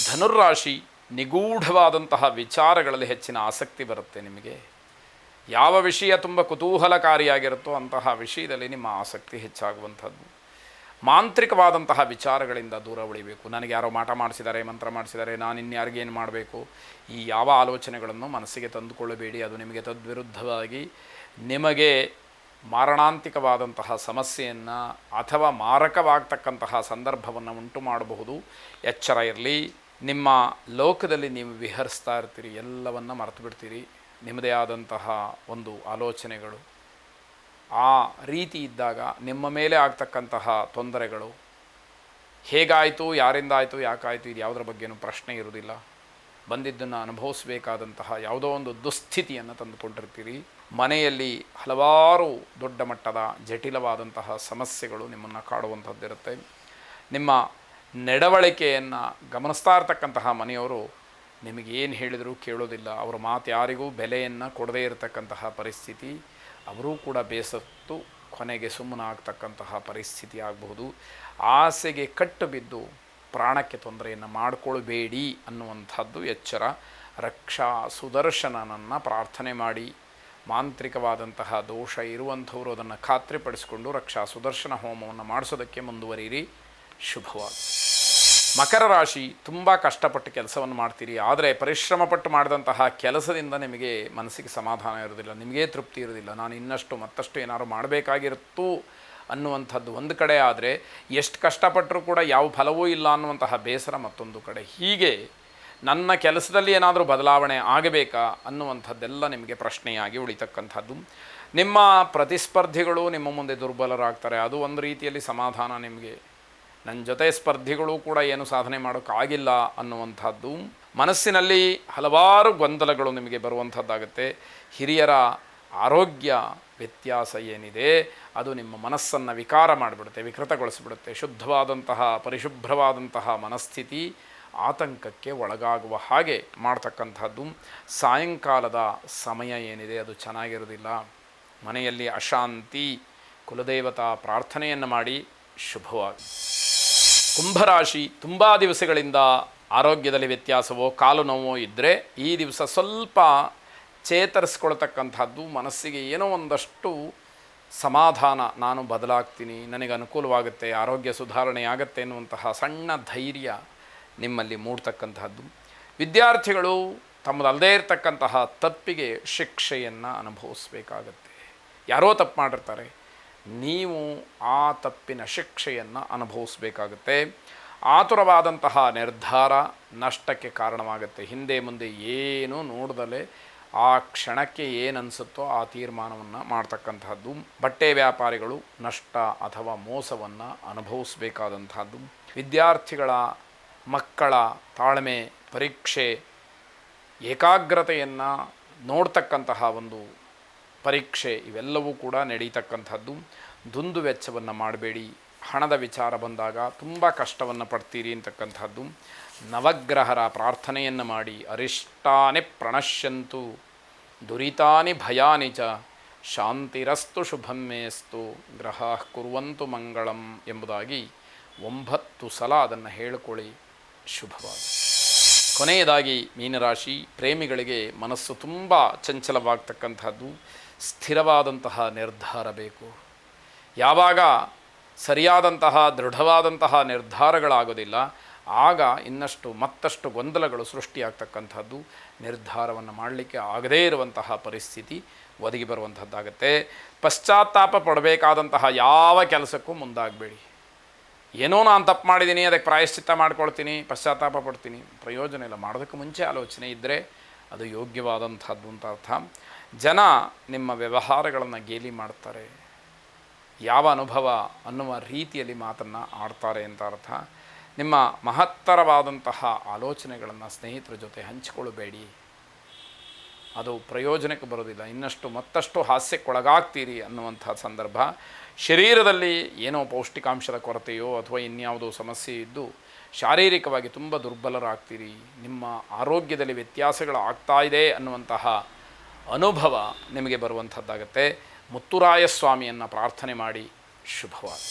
ಧನುರ್ರಾಶಿ, ನಿಗೂಢವಾದಂತಹ ವಿಚಾರಗಳಲ್ಲಿ ಹೆಚ್ಚಿನ ಆಸಕ್ತಿ ಬರುತ್ತೆ ನಿಮಗೆ. ಯಾವ ವಿಷಯ ತುಂಬ ಕುತೂಹಲಕಾರಿಯಾಗಿರುತ್ತೋ ಅಂತಹ ವಿಷಯದಲ್ಲಿ ನಿಮ್ಮ ಆಸಕ್ತಿ ಹೆಚ್ಚಾಗುವಂಥದ್ದು. ಮಾಂತ್ರಿಕವಾದಂತಹ ವಿಚಾರಗಳಿಂದ ದೂರ ಉಳಿಬೇಕು. ನನಗೆ ಯಾರೋ ಮಾಟ ಮಾಡಿಸಿದ್ದಾರೆ, ಮಂತ್ರ ಮಾಡಿಸಿದ್ದಾರೆ, ನಾನು ಇನ್ಯಾರಿಗೇನು ಮಾಡಬೇಕು, ಈ ಯಾವ ಆಲೋಚನೆಗಳನ್ನು ಮನಸ್ಸಿಗೆ ತಂದುಕೊಳ್ಳಬೇಡಿ. ಅದು ನಿಮಗೆ ತದ್ವಿರುದ್ಧವಾಗಿ ನಿಮಗೆ ಮಾರಣಾಂತಿಕವಾದಂತಹ ಸಮಸ್ಯೆಯನ್ನು ಅಥವಾ ಮಾರಕವಾಗ್ತಕ್ಕಂತಹ ಸಂದರ್ಭವನ್ನು ಉಂಟು ಮಾಡಬಹುದು. ಎಚ್ಚರ ಇರಲಿ. ನಿಮ್ಮ ಲೋಕದಲ್ಲಿ ನೀವು ವಿಹರಿಸ್ತಾ ಇರ್ತೀರಿ, ಎಲ್ಲವನ್ನು ಮರೆತು ಬಿಡ್ತೀರಿ. ನಿಮ್ಮದೇ ಆದಂತಹ ಒಂದು ಆಲೋಚನೆಗಳು ಆ ರೀತಿ ಇದ್ದಾಗ ನಿಮ್ಮ ಮೇಲೆ ಆಗ್ತಕ್ಕಂತಹ ತೊಂದರೆಗಳು ಹೇಗಾಯಿತು, ಯಾರಿಂದ ಆಯಿತು, ಯಾಕಾಯಿತು, ಇದು ಯಾವುದರ ಬಗ್ಗೆಯೂ ಪ್ರಶ್ನೆ ಇರುವುದಿಲ್ಲ. ಬಂದಿದ್ದನ್ನು ಅನುಭವಿಸಬೇಕಾದಂತಹ ಯಾವುದೋ ಒಂದು ದುಸ್ಥಿತಿಯನ್ನು ತಂದುಕೊಂಡಿರ್ತೀರಿ. ಮನೆಯಲ್ಲಿ ಹಲವಾರು ದೊಡ್ಡ ಮಟ್ಟದ ಜಟಿಲವಾದಂತಹ ಸಮಸ್ಯೆಗಳು ನಿಮ್ಮನ್ನು ಕಾಡುವಂಥದ್ದಿರುತ್ತೆ. ನಿಮ್ಮ ನಡವಳಿಕೆಯನ್ನು ಗಮನಿಸ್ತಾ ಇರ್ತಕ್ಕಂತಹ ಮನೆಯವರು ನಿಮಗೇನು ಹೇಳಿದರೂ ಕೇಳೋದಿಲ್ಲ. ಅವರ ಮಾತು ಯಾರಿಗೂ ಬೆಲೆಯನ್ನು ಕೊಡದೇ ಇರತಕ್ಕಂತಹ ಪರಿಸ್ಥಿತಿ. ಅವರೂ ಕೂಡ ಬೇಸತ್ತು ಕೊನೆಗೆ ಸುಮ್ಮನಾಗ್ತಕ್ಕಂತಹ ಪರಿಸ್ಥಿತಿ ಆಗಬಹುದು. ಆಸೆಗೆ ಕಟ್ಟು ಬಿದ್ದು ಪ್ರಾಣಕ್ಕೆ ತೊಂದರೆಯನ್ನು ಮಾಡಿಕೊಳ್ಬೇಡಿ ಅನ್ನುವಂಥದ್ದು ಎಚ್ಚರ. ರಕ್ಷಾ ಸುದರ್ಶನನನ್ನು ಪ್ರಾರ್ಥನೆ ಮಾಡಿ. ಮಾಂತ್ರಿಕವಾದಂತಹ ದೋಷ ಇರುವಂಥವರು ಅದನ್ನು ಖಾತ್ರಿಪಡಿಸಿಕೊಂಡು ರಕ್ಷಾ ಸುದರ್ಶನ ಹೋಮವನ್ನು ಮಾಡಿಸೋದಕ್ಕೆ ಮುಂದುವರಿಯಿರಿ. ಶುಭವಾಗಿ. ಮಕರ ರಾಶಿ, ತುಂಬ ಕಷ್ಟಪಟ್ಟು ಕೆಲಸವನ್ನು ಮಾಡ್ತೀರಿ. ಆದರೆ ಪರಿಶ್ರಮಪಟ್ಟು ಮಾಡಿದಂತಹ ಕೆಲಸದಿಂದ ನಿಮಗೆ ಮನಸ್ಸಿಗೆ ಸಮಾಧಾನ ಇರೋದಿಲ್ಲ, ನಿಮಗೇ ತೃಪ್ತಿ ಇರೋದಿಲ್ಲ. ನಾನು ಇನ್ನಷ್ಟು ಮತ್ತಷ್ಟು ಏನಾದ್ರು ಮಾಡಬೇಕಾಗಿರುತ್ತು ಅನ್ನುವಂಥದ್ದು ಒಂದು ಕಡೆ. ಆದರೆ ಎಷ್ಟು ಕಷ್ಟಪಟ್ಟರೂ ಕೂಡ ಯಾವ ಫಲವೂ ಇಲ್ಲ ಅನ್ನುವಂತಹ ಬೇಸರ ಮತ್ತೊಂದು ಕಡೆ. ಹೀಗೆ ನನ್ನ ಕೆಲಸದಲ್ಲಿ ಏನಾದರೂ ಬದಲಾವಣೆ ಆಗಬೇಕಾ ಅನ್ನುವಂಥದ್ದೆಲ್ಲ ನಿಮಗೆ ಪ್ರಶ್ನೆಯಾಗಿ ಉಳಿತಕ್ಕಂಥದ್ದು. ನಿಮ್ಮ ಪ್ರತಿಸ್ಪರ್ಧಿಗಳು ನಿಮ್ಮ ಮುಂದೆ ದುರ್ಬಲರಾಗ್ತಾರೆ. ಅದು ಒಂದು ರೀತಿಯಲ್ಲಿ ಸಮಾಧಾನ ನಿಮಗೆ. ನನ್ನ ಜೊತೆ ಸ್ಪರ್ಧಿಗಳು ಕೂಡ ಏನು ಸಾಧನೆ ಮಾಡೋಕ್ಕಾಗಿಲ್ಲ ಅನ್ನುವಂಥದ್ದು. ಮನಸ್ಸಿನಲ್ಲಿ ಹಲವಾರು ಗೊಂದಲಗಳು ನಿಮಗೆ ಬರುವಂಥದ್ದಾಗುತ್ತೆ. ಹಿರಿಯರ ಆರೋಗ್ಯ ವ್ಯತ್ಯಾಸ ಏನಿದೆ ಅದು ನಿಮ್ಮ ಮನಸ್ಸನ್ನು ವಿಕಾರ ಮಾಡಿಬಿಡುತ್ತೆ, ವಿಕೃತಗೊಳಿಸಿಬಿಡುತ್ತೆ. ಶುದ್ಧವಾದಂತಹ ಪರಿಶುಭ್ರವಾದಂತಹ ಮನಸ್ಥಿತಿ ಆತಂಕಕ್ಕೆ ಒಳಗಾಗುವ ಹಾಗೆ ಮಾಡ್ತಕ್ಕಂಥದ್ದು. ಸಾಯಂಕಾಲದ ಸಮಯ ಏನಿದೆ ಅದು ಚೆನ್ನಾಗಿರೋದಿಲ್ಲ. ಮನೆಯಲ್ಲಿ ಅಶಾಂತಿ. ಕುಲದೇವತಾ ಪ್ರಾರ್ಥನೆಯನ್ನು ಮಾಡಿ. ಶುಭವಾಗಿ. ಕುಂಭರಾಶಿ, ತುಂಬ ದಿವಸಗಳಿಂದ ಆರೋಗ್ಯದಲ್ಲಿ ವ್ಯತ್ಯಾಸವೋ ಕಾಲು ನೋವೋ ಇದ್ದರೆ ಈ ದಿವಸ ಸ್ವಲ್ಪ ಚೇತರಿಸ್ಕೊಳ್ತಕ್ಕಂಥದ್ದು. ಮನಸ್ಸಿಗೆ ಏನೋ ಒಂದಷ್ಟು ಸಮಾಧಾನ, ನಾನು ಬದಲಾಗ್ತೀನಿ, ನನಗೆ ಅನುಕೂಲವಾಗುತ್ತೆ, ಆರೋಗ್ಯ ಸುಧಾರಣೆ ಆಗುತ್ತೆ ಎನ್ನುವಂತಹ ಸಣ್ಣ ಧೈರ್ಯ ನಿಮ್ಮಲ್ಲಿ ಮೂಡ್ತಕ್ಕಂಥದ್ದು. ವಿದ್ಯಾರ್ಥಿಗಳು ತಮ್ಮದಲ್ಲದೇ ಇರತಕ್ಕಂತಹ ತಪ್ಪಿಗೆ ಶಿಕ್ಷೆಯನ್ನು ಅನುಭವಿಸಬೇಕಾಗತ್ತೆ. ಯಾರೋ ತಪ್ಪು ಮಾಡಿರ್ತಾರೆ, ನೀವು ಆ ತಪ್ಪಿನ ಶಿಕ್ಷೆಯನ್ನು ಅನುಭವಿಸಬೇಕಾಗುತ್ತೆ. ಆತುರವಾದಂತಹ ನಿರ್ಧಾರ ನಷ್ಟಕ್ಕೆ ಕಾರಣವಾಗುತ್ತೆ. ಹಿಂದೆ ಮುಂದೆ ಏನೂ ನೋಡ್ದಲೇ ಆ ಕ್ಷಣಕ್ಕೆ ಏನು ಅನಿಸುತ್ತೋ ಆ ತೀರ್ಮಾನವನ್ನು ಮಾಡ್ತಕ್ಕಂಥದ್ದು. ಬಟ್ಟೆ ವ್ಯಾಪಾರಿಗಳು ನಷ್ಟ ಅಥವಾ ಮೋಸವನ್ನು ಅನುಭವಿಸಬೇಕಾದಂಥದ್ದು. ವಿದ್ಯಾರ್ಥಿಗಳ ಮಕ್ಕಳ ತಾಳ್ಮೆ, ಪರೀಕ್ಷೆ, ಏಕಾಗ್ರತೆಯನ್ನು ನೋಡ್ತಕ್ಕಂತಹ ಒಂದು ಪರೀಕ್ಷೆ ಇವೆಲ್ಲವೂ ಕೂಡ ನಡೀತಕ್ಕಂಥದ್ದು. ದುಂದು ವೆಚ್ಚವನ್ನು ಮಾಡಬೇಡಿ. ಹಣದ ವಿಚಾರ ಬಂದಾಗ ತುಂಬ ಕಷ್ಟವನ್ನು ಪಡ್ತೀರಿ ಅಂತಕ್ಕಂಥದ್ದು. ನವಗ್ರಹರ ಪ್ರಾರ್ಥನೆಯನ್ನು ಮಾಡಿ. ಅರಿಷ್ಟಾನಿ ಪ್ರಣಶ್ಯಂತು ದುರಿತಾನಿ ಭಯಾನಿ ಚ ಶಾಂತಿರಸ್ತು ಶುಭಮೇಸ್ತು ಗ್ರಹ ಕುರುವಂತು ಮಂಗಳಂ ಎಂಬುದಾಗಿ 9 ಸಲ ಅದನ್ನು ಹೇಳಿಕೊಳ್ಳಿ. ಶುಭವಾಗಿ. ಕೊನೆಯದಾಗಿ ಮೀನರಾಶಿ, ಪ್ರೇಮಿಗಳಿಗೆ ಮನಸ್ಸು ತುಂಬ ಚಂಚಲವಾಗ್ತಕ್ಕಂಥದ್ದು. ಸ್ಥಿರವಾದಂತಹ ನಿರ್ಧಾರ ಬೇಕು. ಯಾವಾಗ ಸರಿಯಾದಂತಹ ದೃಢವಾದಂತಹ ನಿರ್ಧಾರಗಳಾಗೋದಿಲ್ಲ ಆಗ ಇನ್ನಷ್ಟು ಮತ್ತಷ್ಟು ಗೊಂದಲಗಳು ಸೃಷ್ಟಿಯಾಗ್ತಕ್ಕಂಥದ್ದು. ನಿರ್ಧಾರವನ್ನು ಮಾಡಲಿಕ್ಕೆ ಆಗದೇ ಇರುವಂತಹ ಪರಿಸ್ಥಿತಿ ಒದಗಿ ಬರುವಂಥದ್ದಾಗತ್ತೆ. ಪಶ್ಚಾತ್ತಾಪ ಪಡಬೇಕಾದಂತಹ ಯಾವ ಕೆಲಸಕ್ಕೂ ಮುಂದಾಗಬೇಡಿ. ಏನೋ ನಾನು ತಪ್ಪು ಮಾಡಿದ್ದೀನಿ, ಅದಕ್ಕೆ ಪ್ರಾಯಶ್ಚಿತ್ತ ಮಾಡ್ಕೊಳ್ತೀನಿ, ಪಶ್ಚಾತ್ತಾಪ ಪಡ್ತೀನಿ, ಪ್ರಯೋಜನ ಇಲ್ಲ. ಮಾಡೋದಕ್ಕೆ ಮುಂಚೆ ಆಲೋಚನೆ ಇದ್ದರೆ ಅದು ಯೋಗ್ಯವಾದಂಥದ್ದು ಅಂತ ಅರ್ಥ. ಜನ ನಿಮ್ಮ ವ್ಯವಹಾರಗಳನ್ನು ಗೇಲಿ ಮಾಡ್ತಾರೆ, ಯಾವ ಅನುಭವ ಅನ್ನುವ ರೀತಿಯಲ್ಲಿ ಮಾತನ್ನು ಆಡ್ತಾರೆ ಅಂತ ಅರ್ಥ. ನಿಮ್ಮ ಮಹತ್ತರವಾದಂತಹ ಆಲೋಚನೆಗಳನ್ನು ಸ್ನೇಹಿತರ ಜೊತೆ ಹಂಚಿಕೊಳ್ಳಬೇಡಿ, ಅದು ಪ್ರಯೋಜನಕ್ಕೆ ಬರೋದಿಲ್ಲ. ಇನ್ನಷ್ಟು ಮತ್ತಷ್ಟು ಹಾಸ್ಯಕ್ಕೊಳಗಾಗ್ತೀರಿ ಅನ್ನುವಂಥ ಸಂದರ್ಭ. ಶರೀರದಲ್ಲಿ ಏನೋ ಪೌಷ್ಟಿಕಾಂಶದ ಕೊರತೆಯೋ ಅಥವಾ ಇನ್ಯಾವುದೋ ಸಮಸ್ಯೆ ಇದ್ದು ಶಾರೀರಿಕವಾಗಿ ತುಂಬ ದುರ್ಬಲರಾಗ್ತೀರಿ. ನಿಮ್ಮ ಆರೋಗ್ಯದಲ್ಲಿ ವ್ಯತ್ಯಾಸಗಳು ಆಗ್ತಾ ಇದೆ ಅನ್ನುವಂತಹ ಅನುಭವ ನಿಮಗೆ ಬರುವಂಥದ್ದಾಗತ್ತೆ. ಮುತ್ತುರಾಯ ಸ್ವಾಮಿಯನ್ನು ಪ್ರಾರ್ಥನೆ ಮಾಡಿ. ಶುಭವಾಗಲಿ.